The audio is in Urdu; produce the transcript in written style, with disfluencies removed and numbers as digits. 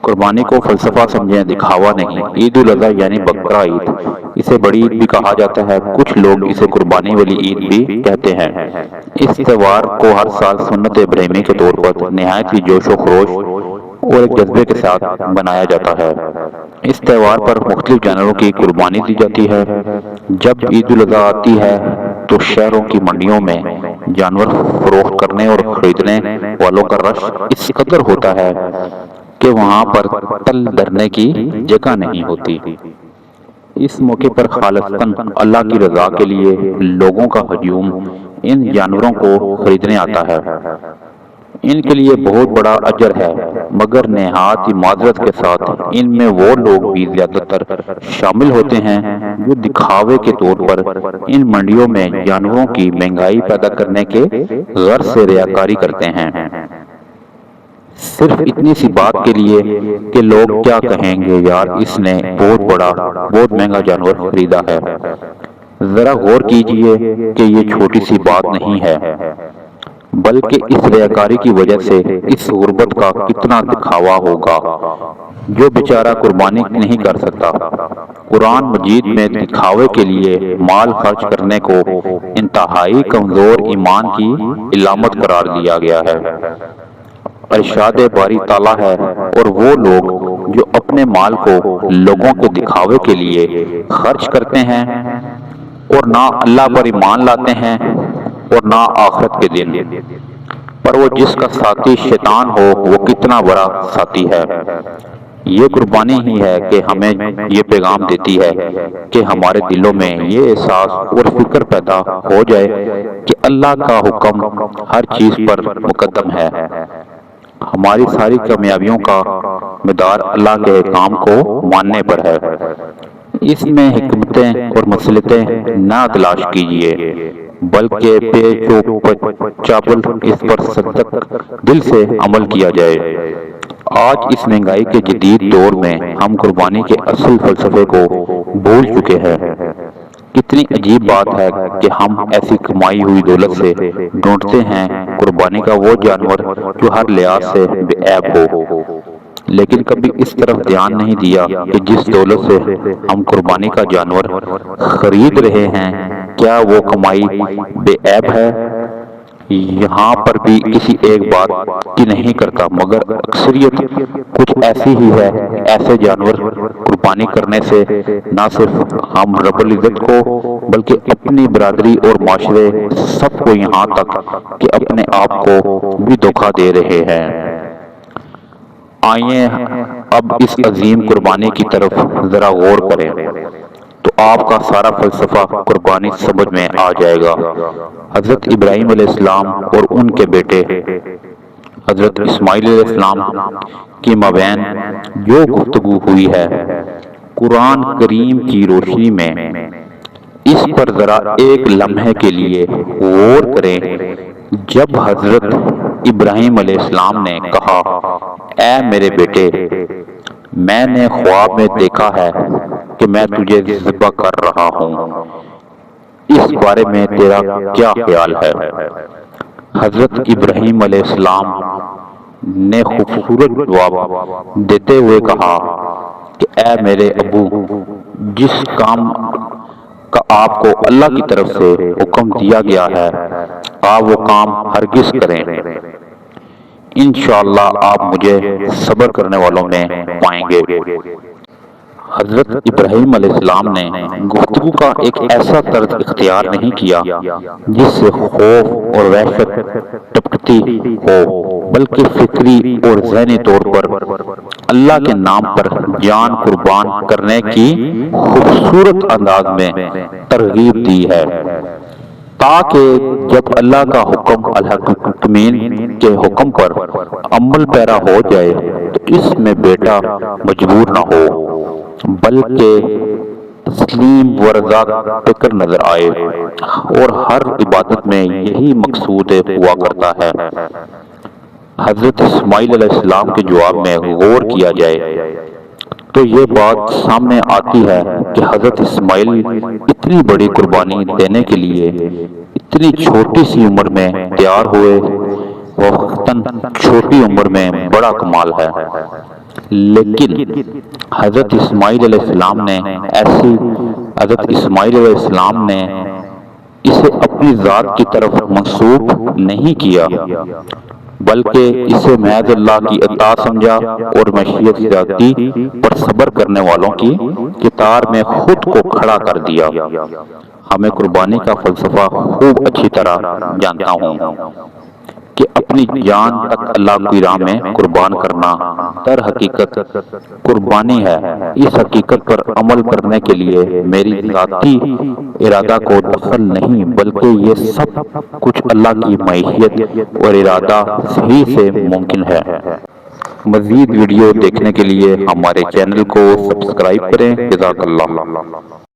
قربانی کو فلسفہ سمجھیں، دکھاوا نہیں۔ عید الاضحیٰ یعنی بقرہ عید، اسے بڑی عید بھی کہا جاتا ہے، کچھ لوگ اسے قربانی والی عید بھی کہتے ہیں۔ اس تہوار کو ہر سال سنت ابراہیمی کے طور پر نہایت ہی جوش و خروش اور ایک جذبے کے ساتھ منایا جاتا ہے۔ اس تہوار پر مختلف جانوروں کی قربانی دی جاتی ہے۔ جب عید الاضحیٰ آتی ہے تو شہروں کی منڈیوں میں جانور فروخت کرنے اور خریدنے والوں کا رش اس قدر ہوتا ہے کہ وہاں پر تل دھرنے کی جگہ نہیں ہوتی۔ اس موقع پر خالصتاً اللہ کی رضا کے لیے لوگوں کا ہجوم ان جانوروں کو خریدنے آتا ہے۔ ان کے لیے بہت بڑا اجر ہے، مگر نہایت ہی معذرت کے ساتھ ان میں وہ لوگ بھی زیادہ تر شامل ہوتے ہیں جو دکھاوے کے طور پر ان منڈیوں میں جانوروں کی مہنگائی پیدا کرنے کے غرض سے ریاکاری کرتے ہیں، صرف اتنی سی بات کے لیے کہ لوگ کیا کہیں گے، یار اس نے بہت مہنگا جانور خریدا ہے۔ ذرا غور کیجئے کہ یہ چھوٹی سی بات نہیں ہے، بلکہ اس ریاکاری کی وجہ سے اس غربت کا کتنا دکھاوا ہوگا جو بیچارہ قربانی نہیں کر سکتا۔ قرآن مجید میں دکھاوے کے لیے مال خرچ کرنے کو انتہائی کمزور ایمان کی علامت قرار دیا گیا ہے۔ ارشاد باری تعالیٰ ہے، اور وہ لوگ جو اپنے مال کو لوگوں کے دکھاوے کے لیے خرچ کرتے ہیں اور نہ اللہ پر ایمان لاتے ہیں اور نہ آخرت کے دن پر، وہ جس کا ساتھی شیطان ہو وہ کتنا بڑا ساتھی ہے۔ یہ قربانی ہی ہے کہ ہمیں یہ پیغام دیتی ہے کہ ہمارے دلوں میں یہ احساس اور فکر پیدا ہو جائے کہ اللہ کا حکم ہر چیز پر مقدم ہے۔ ہماری ساری کامیابیوں کا مدار اللہ کے احکام کو ماننے پر ہے۔ اس میں حکمتیں اور مصلحتیں نہ تلاش کیجیے، بلکہ پیچ و چاپل اس پر صدق دل سے عمل کیا جائے۔ آج اس مہنگائی کے جدید دور میں ہم قربانی کے اصل فلسفے کو بھول چکے ہیں۔ کتنی عجیب بات ہے کہ ہم ایسی کمائی ہوئی دولت سے ڈھونڈتے ہیں قربانی کا وہ جانور جو ہر لحاظ سے بے عیب ہو، لیکن کبھی اس طرف دھیان نہیں دیا کہ جس دولت سے ہم قربانی کا جانور خرید رہے ہیں، کیا وہ کمائی بے عیب ہے؟ یہاں پر بھی کسی ایک بات کی نہیں کرتا، مگر اکثریت کچھ ایسی ہی ہے۔ ایسے جانور قربانی کرنے سے نہ صرف ہم رب العزت کو بلکہ اپنی برادری اور معاشرے سب کو، یہاں تک کہ اپنے آپ کو بھی دھوکہ دے رہے ہیں۔ آئیے اب اس عظیم قربانی کی طرف ذرا غور کریں تو آپ کا سارا فلسفہ قربانی سمجھ میں آ جائے گا۔ حضرت ابراہیم علیہ السلام اور ان کے بیٹے حضرت اسماعیل علیہ السلام کی مابین جو گفتگو ہوئی ہے، قرآن کریم کی روشنی میں اس پر ذرا ایک لمحے کے لیے غور کریں۔ جب حضرت ابراہیم علیہ السلام نے کہا، اے میرے بیٹے، میں نے خواب میں دیکھا ہے کہ میں تجھے ذبح کر رہا ہوں، اس بارے میں تیرا کیا خیال ہے؟ حضرت ابراہیم علیہ السلام نے خوبصورت جواب دیتے ہوئے کہا کہ اے میرے ابو، جس کام کا آپ کو اللہ کی طرف سے حکم دیا گیا ہے، آپ وہ کام ہرگز کریں۔ انشاءاللہ آپ مجھے صبر کرنے والوں میں پائیں گے۔ حضرت ابراہیم علیہ السلام نے گفتگو کا ایک ایسا طرز اختیار نہیں کیا جس سے خوف اور وحشت ٹپکتی ہو، بلکہ فکری اور ذہنی طور پر اللہ کے نام پر جان قربان کرنے کی خوبصورت انداز میں ترغیب دی ہے، تاکہ جب اللہ کا حکم الحاکمین کے حکم پر عمل پیرا ہو جائے تو اس میں بیٹا مجبور نہ ہو، بلکہ تسلیم و رضا فکر نظر آئے، اور ہر عبادت میں یہی مقصود ہوا کرتا ہے۔ حضرت اسماعیل علیہ السلام کے جواب میں غور کیا جائے تو یہ بات سامنے آتی ہے کہ حضرت اسماعیل اتنی بڑی قربانی دینے کے لیے اتنی چھوٹی سی عمر میں تیار ہوئے، وقتاً چھوٹی عمر میں بڑا کمال ہے۔ لیکن حضرت اسماعیل علیہ السلام نے اسے اپنی ذات کی طرف منسوب نہیں کیا، بلکہ اسے محض اللہ کی عطا سمجھا اور مشیت ذاتی پر صبر کرنے والوں کی قطار میں خود کو کھڑا کر دیا۔ ہمیں قربانی کا فلسفہ خوب اچھی طرح جانتا ہوں کہ اپنی جان تک اللہ کی راہ میں قربان کرنا در حقیقت قربانی ہے۔ اس حقیقت پر عمل کرنے کے لیے میری ذاتی ارادہ کو دخل نہیں، بلکہ یہ سب کچھ اللہ کی معیت اور ارادہ ہی سے ممکن ہے۔ مزید ویڈیو دیکھنے کے لیے ہمارے چینل کو سبسکرائب کریں۔ جزاک اللہ۔